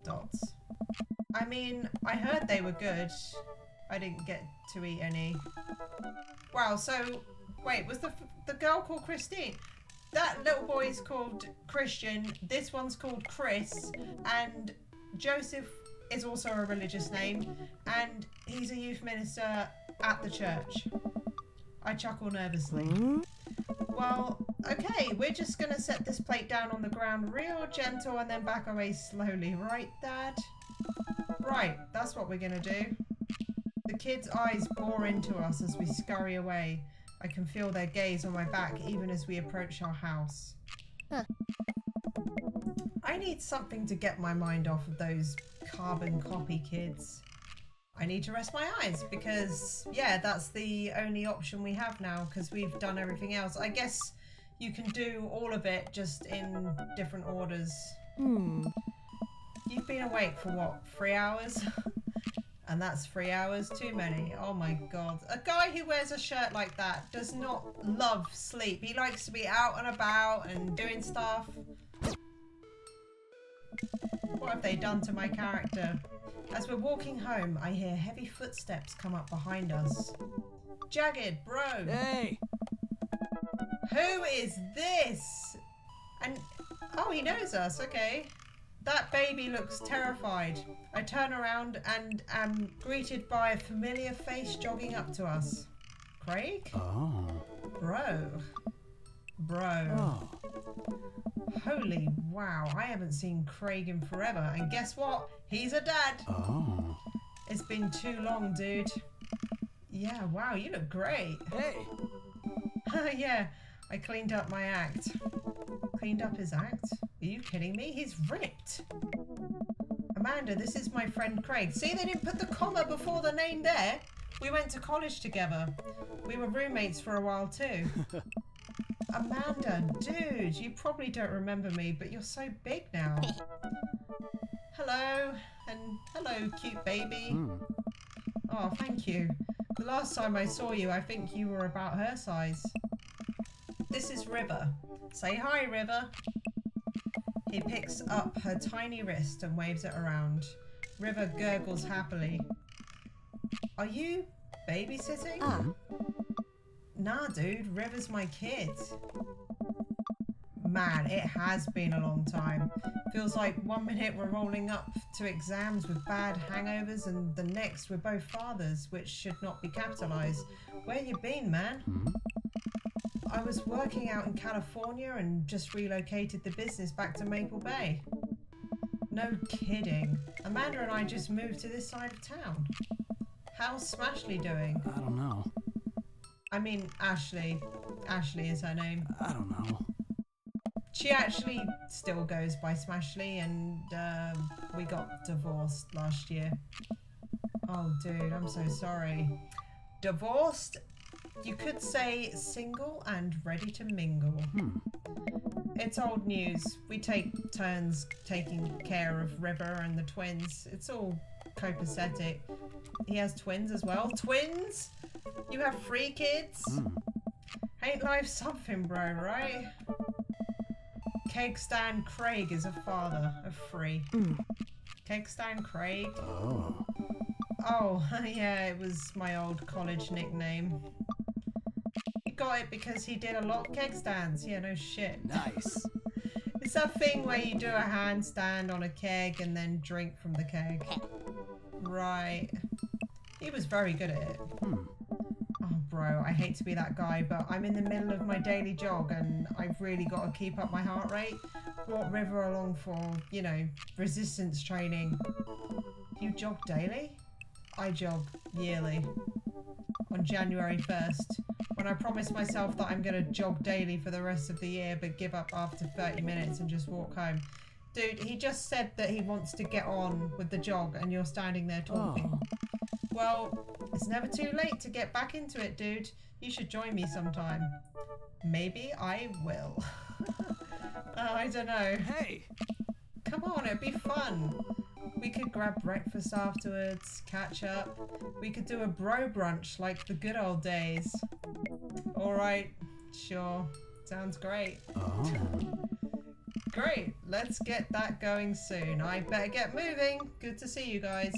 Dots. I mean, I heard they were good. I didn't get to eat any. Wow, so wait, was the girl called Christine? That little boy is called Christian, this one's called Chris, and Joseph is also a religious name, and he's a youth minister at the church. I chuckle nervously. Well, okay, we're just gonna set this plate down on the ground real gentle and then back away slowly, right, Dad? Right, that's what we're gonna do. The kids' eyes bore into us as we scurry away. I can feel their gaze on my back even as we approach our house. I need something to get my mind off of those carbon copy kids. I need to rest my eyes because, yeah, that's the only option we have now because we've done everything else. I guess you can do all of it just in different orders. You've been awake for what, 3 hours? And that's 3 hours too many. Oh my god. A guy who wears a shirt like that does not love sleep. He likes to be out and about and doing stuff. What have they done to my character? As we're walking home, I hear heavy footsteps come up behind us. Jagged, bro. Hey! Who is this? And, oh, he knows us, okay. That baby looks terrified. I turn around and am greeted by a familiar face jogging up to us. Craig? Oh. Bro. Oh. Holy wow, I haven't seen Craig in forever. And guess what? He's a dad. Oh. It's been too long, dude. Yeah, wow, you look great. Hey! Yeah, I cleaned up my act. Cleaned up his act? Are you kidding me? He's ripped. Amanda, this is my friend Craig. See, they didn't put the comma before the name there. We went to college together. We were roommates for a while too. Amanda, dude, you probably don't remember me, but you're so big now. Hello, and hello, cute baby. Oh, thank you. The last time I saw you, I think you were about her size. This is River. Say hi, River. He picks up her tiny wrist and waves it around. River gurgles happily. Are you Babysitting? Ah. Nah, dude, River's my kid. Man, it has been a long time. Feels like 1 minute we're rolling up to exams with bad hangovers and the next we're both fathers, which should not be capitalised. Where you been, man? I was working out in California and just relocated the business back to Maple Bay. No kidding. Amanda and I just moved to this side of town. How's Smashley doing? I don't know. I mean, Ashley. Ashley is her name. I don't know. She actually still goes by Smashley, and we got divorced last year. Oh, dude, I'm so sorry. Divorced? You could say single and ready to mingle. It's old news. We take turns taking care of River and the twins. It's all copacetic. He has twins as well. Twins? You have 3 kids? Ain't life something, bro, right? Keg Stand Craig is a father of 3. Keg Stand Craig? Oh. Oh, yeah, it was my old college nickname. He got it because he did a lot of keg stands. Yeah, no shit. Nice. It's that thing where you do a handstand on a keg and then drink from the keg. Right. He was very good at it. Oh, bro, I hate to be that guy, but I'm in the middle of my daily jog and I've really got to keep up my heart rate. Brought River along for, you know, resistance training. You jog daily? I jog yearly. On January 1st, when I promised myself that I'm going to jog daily for the rest of the year but give up after 30 minutes and just walk home. Dude, he just said that he wants to get on with the jog and you're standing there talking. Oh. Well, it's never too late to get back into it, dude. You should join me sometime. Maybe I will. I don't know. Hey. Come on, it'd be fun. We could grab breakfast afterwards, catch up. We could do a bro brunch like the good old days. Alright, sure. Sounds great. Oh. Great, let's get that going soon. I better get moving. Good to see you guys.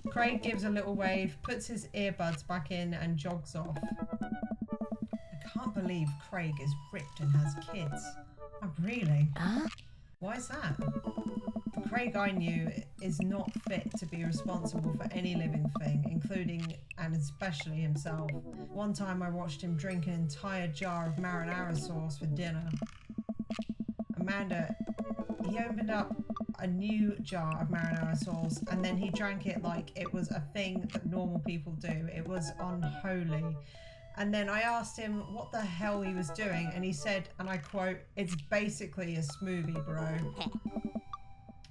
Craig gives a little wave, puts his earbuds back in and jogs off. I can't believe Craig is ripped and has kids. Oh, really? Huh? Why is that? The Craig I knew is not fit to be responsible for any living thing, including and especially himself. One time I watched him drink an entire jar of marinara sauce for dinner. Amanda, he opened up a new jar of marinara sauce and then he drank it like it was a thing that normal people do. It was unholy. And then I asked him what the hell he was doing and he said, and I quote, "It's basically a smoothie, bro."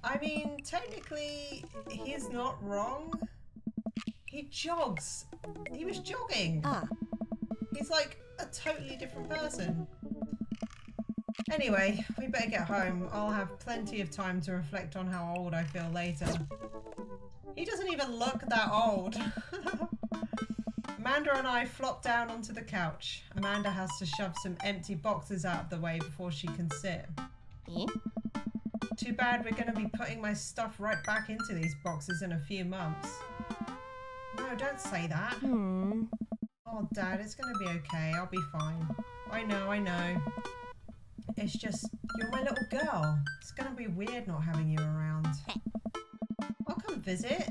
I mean, technically, he's not wrong. He jogs. He was jogging. Ah. He's like a totally different person. Anyway, we better get home. I'll have plenty of time to reflect on how old I feel later. He doesn't even look that old. Amanda and I flop down onto the couch. Amanda has to shove some empty boxes out of the way before she can sit. Eh? Too bad we're going to be putting my stuff right back into these boxes in a few months. No, don't say that. Oh, Dad, it's going to be okay. I'll be fine. I know. It's just, you're my little girl. It's going to be weird not having you around. I'll come visit,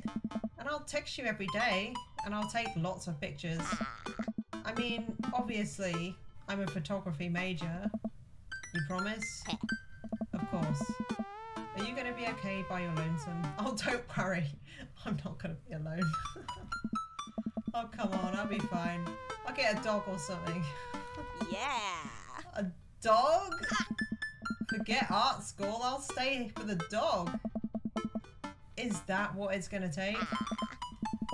and I'll text you every day, and I'll take lots of pictures. I mean, obviously, I'm a photography major. You promise? Of course. Are you going to be okay by your lonesome? Oh, don't worry. I'm not going to be alone. Oh, come on. I'll be fine. I'll get a dog or something. Yeah. A dog? Forget art school. I'll stay for the dog. Is that what it's going to take?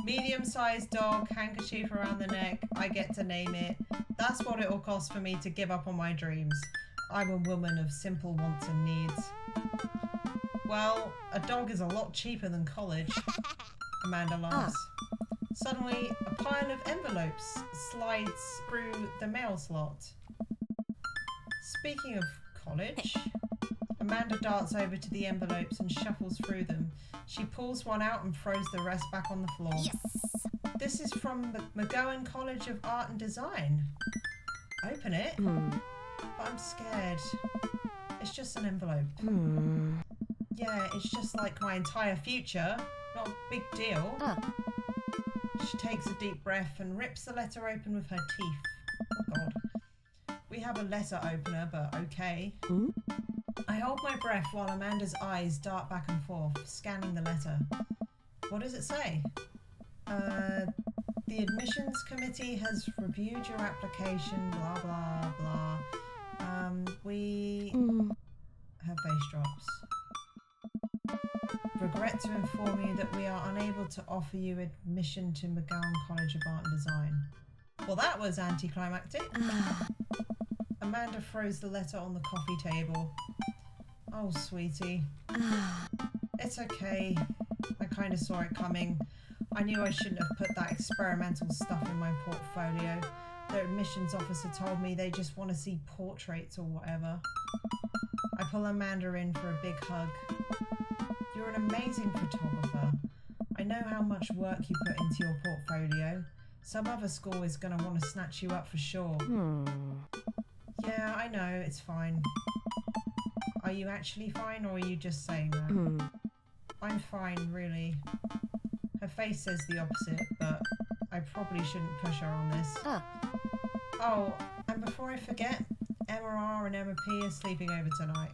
Medium-sized dog, handkerchief around the neck. I get to name it. That's what it'll cost for me to give up on my dreams. I'm a woman of simple wants and needs. Well, a dog is a lot cheaper than college. Amanda laughs. Suddenly, a pile of envelopes slides through the mail slot. Speaking of college, Amanda darts over to the envelopes and shuffles through them. She pulls one out and throws the rest back on the floor. Yes. This is from the McGowan College of Art and Design. Open it. But I'm scared. It's just an envelope. Yeah, it's just like my entire future. Not a big deal. She takes a deep breath and rips the letter open with her teeth. Oh god. We have a letter opener, but okay. I hold my breath while Amanda's eyes dart back and forth, scanning the letter. What does it say? The admissions committee has reviewed your application, blah blah blah. We... Her face drops. Regret to inform you that we are unable to offer you admission to McGowan College of Art and Design. Well, that was anticlimactic. Amanda throws the letter on the coffee table. Oh, sweetie. It's okay. I kind of saw it coming. I knew I shouldn't have put that experimental stuff in my portfolio. The admissions officer told me they just want to see portraits or whatever. I pull Amanda in for a big hug. You're an amazing photographer. I know how much work you put into your portfolio. Some other school is going to want to snatch you up for sure. Yeah, I know, it's fine. Are you actually fine, or are you just saying that? I'm fine, really. Her face says the opposite, but I probably shouldn't push her on this. Oh, and before I forget, Emma R and Emma P are sleeping over tonight.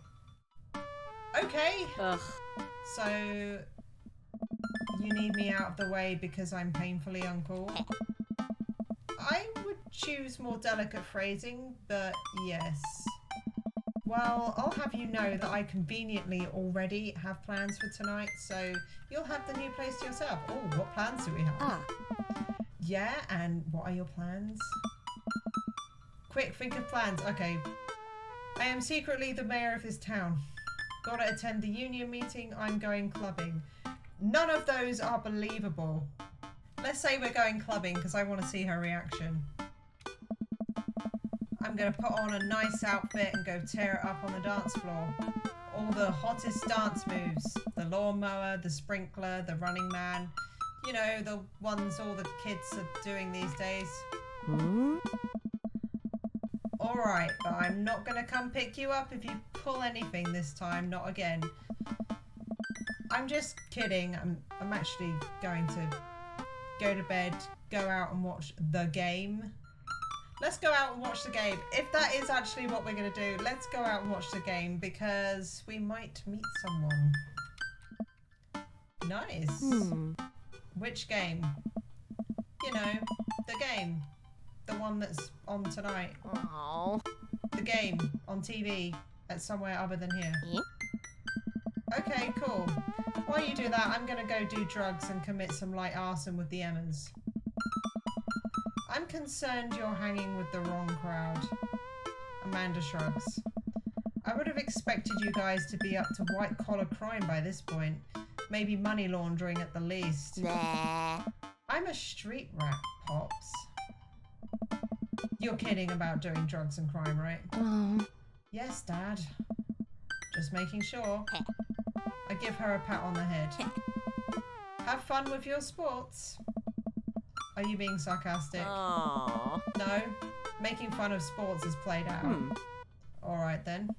Okay! So, you need me out of the way because I'm painfully uncool? I would choose more delicate phrasing, but yes. Well, I'll have you know that I conveniently already have plans for tonight, so you'll have the new place to yourself. Oh, what plans do we have? Yeah, and what are your plans? Quick, think of plans. Okay. I am secretly the mayor of this town. Gotta attend the union meeting. I'm going clubbing. None of those are believable. Let's say we're going clubbing because I want to see her reaction. I'm going to put on a nice outfit and go tear it up on the dance floor. All the hottest dance moves. The lawnmower, the sprinkler, the running man. You know, the ones all the kids are doing these days. Alright, but I'm not going to come pick you up if you pull anything this time. Not again. I'm just kidding. I'm actually going to go to bed, go out and watch the game. Let's go out and watch the game. If that is actually what we're going to do, let's go out and watch the game because we might meet someone. Nice. Which game? You know, the game. The one that's on tonight. The game on TV at somewhere other than here. Okay, cool. While you do that, I'm going to go do drugs and commit some light arson with the Emmas. I'm concerned you're hanging with the wrong crowd. Amanda shrugs. I would have expected you guys to be up to white-collar crime by this point. Maybe money laundering at the least. I'm a street rat, Pops. You're kidding about doing drugs and crime, right? Yes, Dad. Just making sure. I give her a pat on the head. Have fun with your sports. Are you being sarcastic? No. Making fun of sports is played out. Alright then.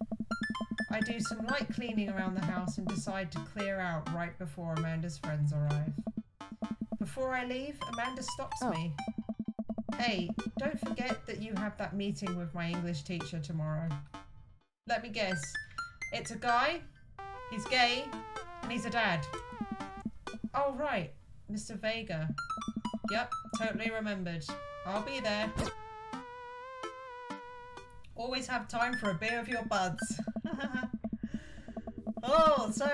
I do some light cleaning around the house and decide to clear out right before Amanda's friends arrive. Before I leave, Amanda stops me. Hey, don't forget that you have that meeting with my English teacher tomorrow. Let me guess. It's a guy, he's gay, and he's a dad. Oh right, Mr. Vega. Yep, totally remembered. I'll be there. Always have time for a beer with your buds. Oh, so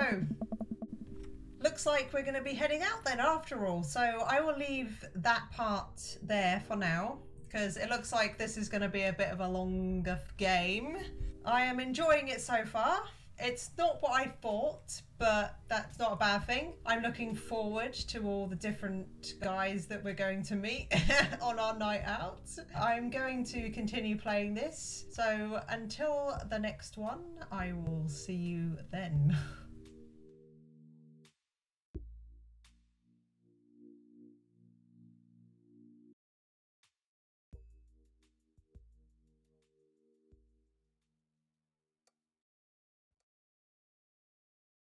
looks like we're going to be heading out then after all. So I will leave that part there for now because it looks like this is going to be a bit of a longer game. I am enjoying it so far. It's not what I thought, but that's not a bad thing. I'm looking forward to all the different guys that we're going to meet on our night out. I'm going to continue playing this. So until the next one, I will see you then.